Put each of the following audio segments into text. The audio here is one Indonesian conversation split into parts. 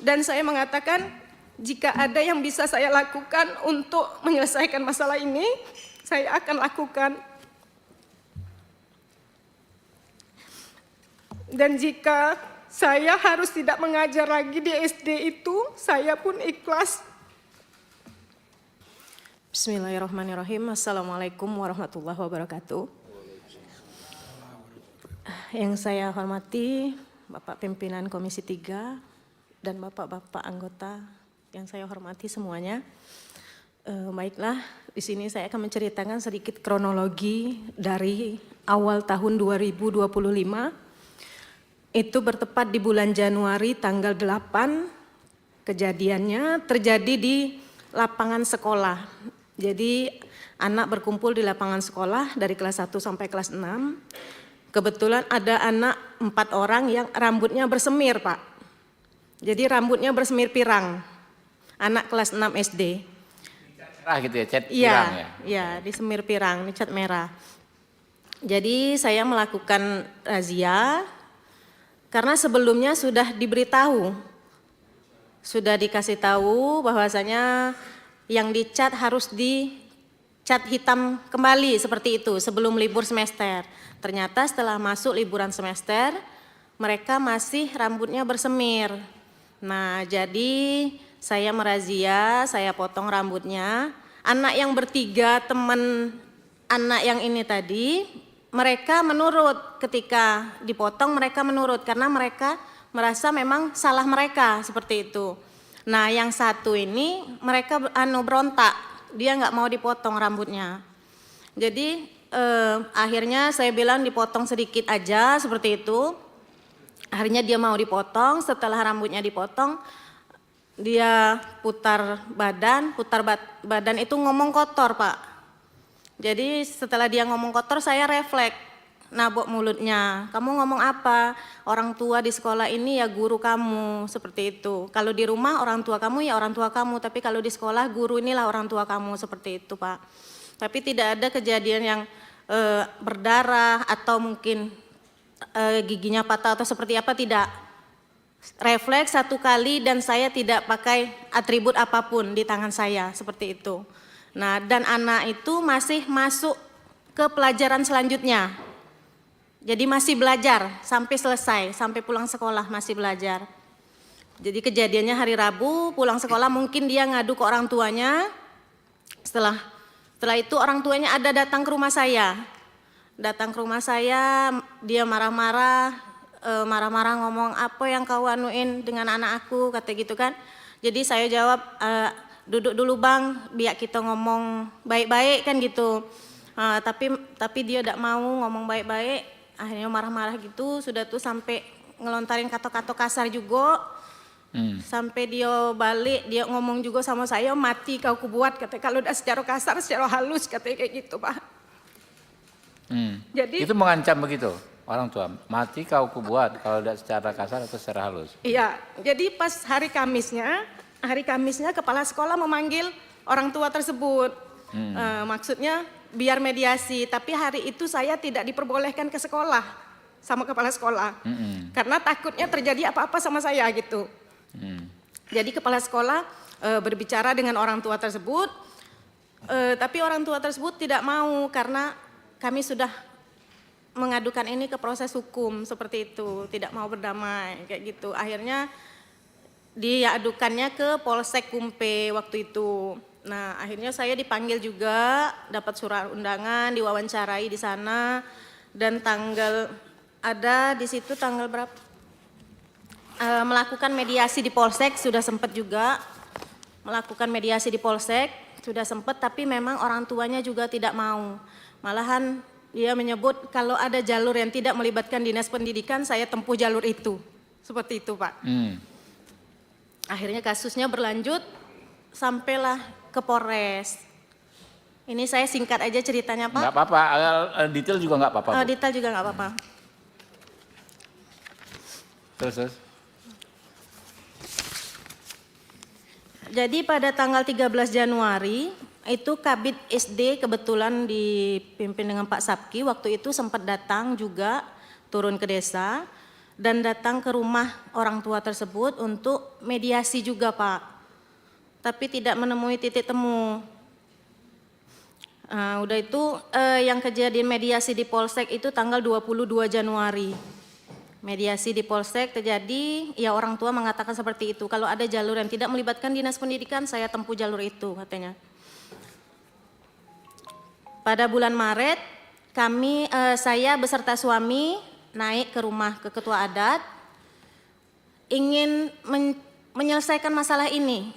Dan saya mengatakan jika ada yang bisa saya lakukan untuk menyelesaikan masalah ini, saya akan lakukan. Dan jika saya harus tidak mengajar lagi di SD itu, saya pun ikhlas. Bismillahirrahmanirrahim. Assalamualaikum warahmatullahi wabarakatuh. Yang saya hormati Bapak Pimpinan Komisi 3 dan Bapak-Bapak anggota yang saya hormati semuanya. Baiklah, di sini saya akan menceritakan sedikit kronologi dari awal tahun 2025. Itu bertepat di bulan Januari tanggal 8, kejadiannya terjadi di lapangan sekolah. Jadi anak berkumpul di lapangan sekolah dari kelas 1 sampai kelas 6. Kebetulan ada anak 4 orang yang rambutnya bersemir, Pak. Jadi rambutnya bersemir pirang, anak kelas 6 SD. Merah gitu ya, cat pirang ya? Iya, di semir pirang, ini cat merah. Jadi saya melakukan razia, karena sebelumnya sudah diberitahu, sudah dikasih tahu bahwasanya yang dicat harus dicat hitam kembali seperti itu sebelum libur semester. Ternyata setelah masuk liburan semester, mereka masih rambutnya bersemir. Nah, jadi saya merazia, saya potong rambutnya. Anak yang bertiga, teman anak yang ini tadi, mereka menurut, ketika dipotong mereka menurut karena mereka merasa memang salah mereka seperti itu. Nah, yang satu ini mereka berontak, dia nggak mau dipotong rambutnya. Jadi akhirnya saya bilang dipotong sedikit aja seperti itu. Akhirnya dia mau dipotong. Setelah rambutnya dipotong, dia putar badan itu ngomong kotor, Pak. Jadi setelah dia ngomong kotor, saya refleks, nabok mulutnya. Kamu ngomong apa? Orang tua di sekolah ini ya guru kamu, seperti itu. Kalau di rumah orang tua kamu ya orang tua kamu, tapi kalau di sekolah guru inilah orang tua kamu, seperti itu, Pak. Tapi tidak ada kejadian yang berdarah atau mungkin giginya patah atau seperti apa, tidak. Refleks satu kali dan saya tidak pakai atribut apapun di tangan saya, seperti itu. Nah, dan anak itu masih masuk ke pelajaran selanjutnya. Jadi masih belajar sampai selesai, sampai pulang sekolah masih belajar. Jadi kejadiannya hari Rabu, pulang sekolah mungkin dia ngadu ke orang tuanya. Setelah itu orang tuanya ada datang ke rumah saya. Datang ke rumah saya, dia marah-marah ngomong, apa yang kau anuin dengan anak aku, kata gitu kan. Jadi saya jawab, duduk dulu bang, biar kita ngomong baik-baik kan gitu. Tapi dia tidak mau ngomong baik-baik, akhirnya marah-marah gitu. Sudah tuh sampai ngelontarin kata-kata kasar juga. Sampai dia balik, dia ngomong juga sama saya, mati kau kubuat, kata. Kalau udah secara kasar, secara halus, katanya kayak gitu, Pak. Jadi itu mengancam begitu orang tua, mati kau kubuat, kalau tidak secara kasar atau secara halus. Iya, jadi pas hari Kamisnya kepala sekolah memanggil orang tua tersebut. Maksudnya biar mediasi, tapi hari itu saya tidak diperbolehkan ke sekolah sama kepala sekolah. Karena takutnya terjadi apa-apa sama saya gitu. Jadi kepala sekolah berbicara dengan orang tua tersebut, tapi orang tua tersebut tidak mau karena kami sudah mengadukan ini ke proses hukum seperti itu, tidak mau berdamai kayak gitu. Akhirnya dia adukannya ke Polsek Kumpe waktu itu. Nah, akhirnya saya dipanggil juga, dapat surat undangan, diwawancarai di sana, dan tanggal ada di situ tanggal berapa? Melakukan mediasi di Polsek, sudah sempat juga melakukan mediasi di Polsek, sudah sempat, tapi memang orang tuanya juga tidak mau. Malahan dia menyebut kalau ada jalur yang tidak melibatkan dinas pendidikan, saya tempuh jalur itu. Seperti itu, Pak. Akhirnya kasusnya berlanjut, sampailah ke Polres. Ini saya singkat aja ceritanya, Pak. Nggak apa-apa, detail juga nggak apa-apa. Detail juga nggak apa-apa. Terus. Jadi pada tanggal 13 Januari, itu Kabid SD kebetulan dipimpin dengan Pak Sabki, waktu itu sempat datang juga turun ke desa. dan datang ke rumah orang tua tersebut untuk mediasi juga Pak. Tapi tidak menemui titik temu. Udah itu yang kejadian mediasi di Polsek itu tanggal 22 Januari. Mediasi di Polsek terjadi, ya orang tua mengatakan seperti itu. Kalau ada jalur yang tidak melibatkan dinas pendidikan, saya tempuh jalur itu katanya. Pada bulan Maret, saya beserta suami naik ke rumah ke ketua adat, ingin menyelesaikan masalah ini,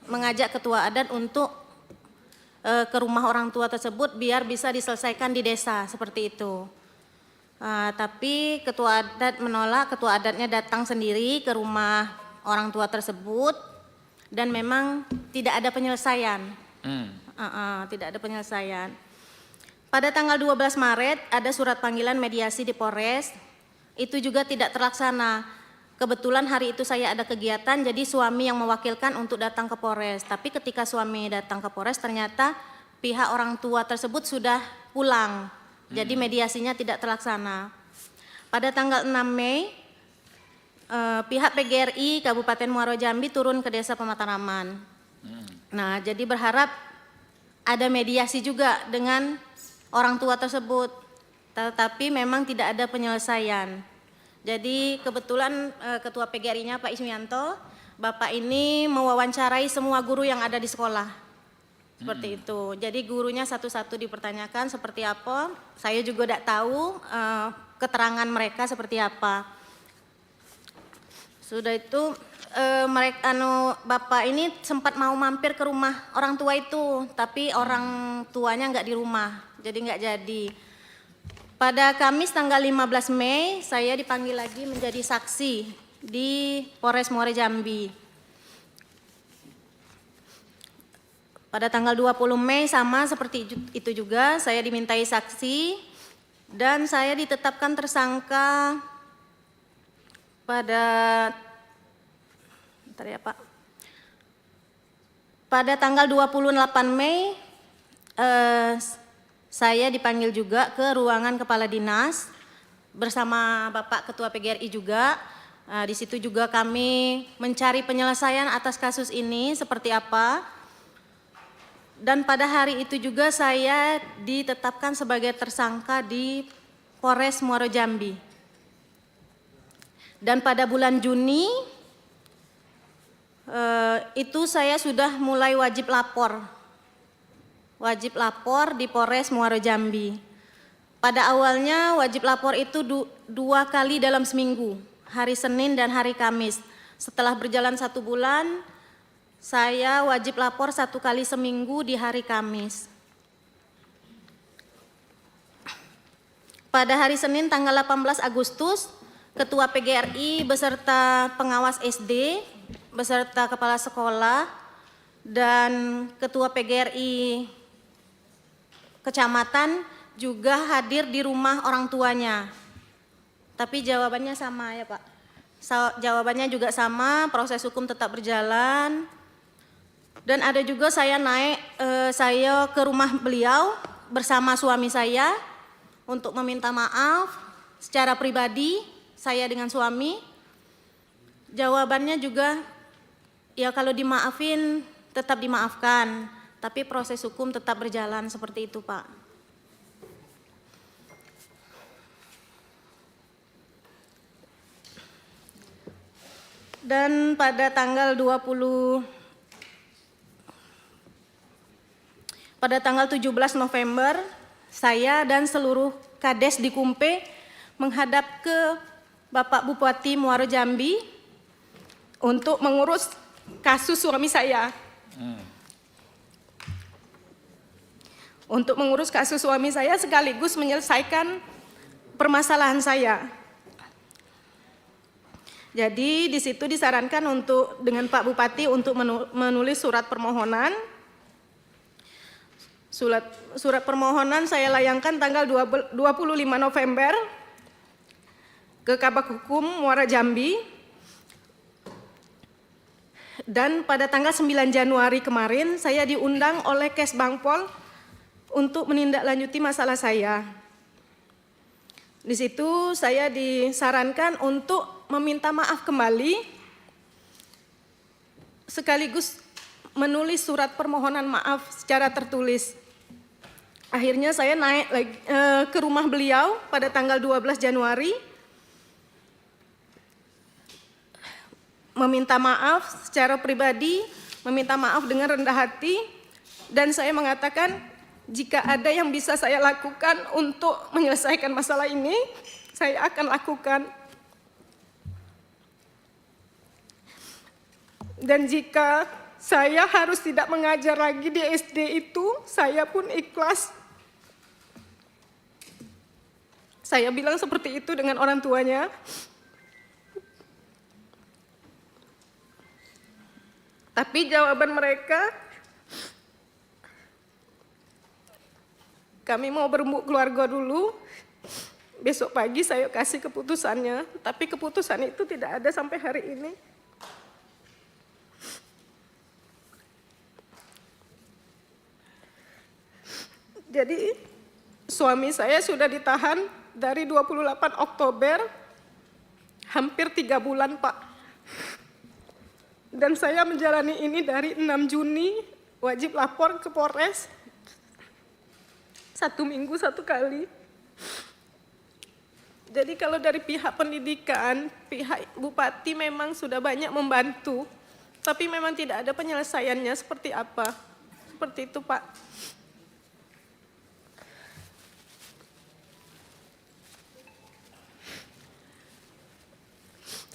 mengajak ketua adat untuk ke rumah orang tua tersebut biar bisa diselesaikan di desa seperti itu. Tapi ketua adat menolak, ketua adatnya datang sendiri ke rumah orang tua tersebut dan memang tidak ada penyelesaian. Tidak ada penyelesaian. Pada tanggal 12 Maret ada surat panggilan mediasi di Polres, itu juga tidak terlaksana. Kebetulan hari itu saya ada kegiatan, jadi suami yang mewakilkan untuk datang ke Polres. Tapi ketika suami datang ke Polres ternyata pihak orang tua tersebut sudah pulang, jadi mediasinya tidak terlaksana. Pada tanggal 6 Mei, pihak PGRI Kabupaten Muaro Jambi turun ke Desa Pemataraman. Nah, jadi berharap ada mediasi juga dengan orang tua tersebut, tetapi memang tidak ada penyelesaian. Jadi kebetulan ketua PGRI-nya Pak Ismianto, Bapak ini mewawancarai semua guru yang ada di sekolah. Seperti itu. Jadi gurunya satu-satu dipertanyakan seperti apa. Saya juga tidak tahu keterangan mereka seperti apa. Sudah itu Bapak ini sempat mau mampir ke rumah orang tua itu, tapi orang tuanya nggak di rumah. Jadi nggak jadi. Pada Kamis tanggal 15 Mei saya dipanggil lagi menjadi saksi di Polres Muaro Jambi. Pada tanggal 20 Mei sama seperti itu juga saya dimintai saksi dan saya ditetapkan tersangka pada pada tanggal 28 Mei saya dipanggil juga ke ruangan kepala dinas bersama Bapak Ketua PGRI juga. Di situ juga kami mencari penyelesaian atas kasus ini seperti apa. Dan pada hari itu juga saya ditetapkan sebagai tersangka di Polres Muaro Jambi. Dan pada bulan Juni itu saya sudah mulai wajib lapor di Polres Muaro Jambi. Pada awalnya wajib lapor itu 2 kali dalam seminggu, hari Senin dan hari Kamis. Setelah berjalan 1 bulan, saya wajib lapor 1 kali seminggu di hari Kamis. Pada hari Senin tanggal 18 Agustus, Ketua PGRI beserta pengawas SD, beserta kepala sekolah, dan Ketua PGRI Kecamatan juga hadir di rumah orang tuanya. Tapi jawabannya sama ya Pak. Jawabannya juga sama, proses hukum tetap berjalan. Dan ada juga saya saya ke rumah beliau bersama suami saya untuk meminta maaf secara pribadi, saya dengan suami. Jawabannya juga, ya kalau dimaafin tetap dimaafkan, tapi proses hukum tetap berjalan seperti itu Pak. Dan pada tanggal 17 November, saya dan seluruh Kades di Kumpe menghadap ke Bapak Bupati Muaro Jambi untuk mengurus kasus suami saya. Untuk mengurus kasus suami saya sekaligus menyelesaikan permasalahan saya. Jadi di situ disarankan dengan Pak Bupati untuk menulis surat permohonan. Surat permohonan saya layangkan tanggal 25 November ke Kabak Hukum Muaro Jambi. Dan pada tanggal 9 Januari kemarin saya diundang oleh Kesbangpol untuk menindaklanjuti masalah saya. Di situ saya disarankan untuk meminta maaf kembali, sekaligus menulis surat permohonan maaf secara tertulis. Akhirnya saya naik lagi ke rumah beliau pada tanggal 12 Januari, meminta maaf secara pribadi, meminta maaf dengan rendah hati, dan saya mengatakan jika ada yang bisa saya lakukan untuk menyelesaikan masalah ini, saya akan lakukan. Dan jika saya harus tidak mengajar lagi di SD itu, saya pun ikhlas. Saya bilang seperti itu dengan orang tuanya. Tapi jawaban mereka, kami mau berembuk keluarga dulu, besok pagi saya kasih keputusannya. Tapi keputusan itu tidak ada sampai hari ini. Jadi suami saya sudah ditahan dari 28 Oktober, hampir 3 bulan Pak. Dan saya menjalani ini dari 6 Juni, wajib lapor ke Polres, 1 minggu 1 kali. Jadi kalau dari pihak pendidikan, pihak Bupati memang sudah banyak membantu, tapi memang tidak ada penyelesaiannya seperti apa. Seperti itu Pak.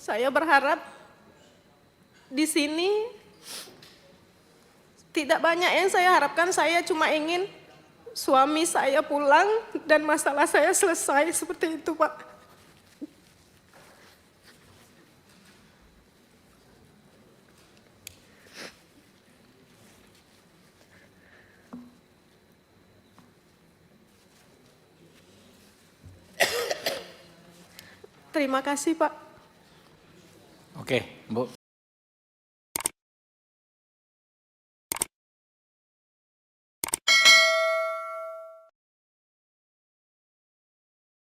Saya berharap di sini tidak banyak yang saya harapkan, saya cuma ingin suami saya pulang dan masalah saya selesai, seperti itu Pak. Terima kasih Pak. Oke, Bu.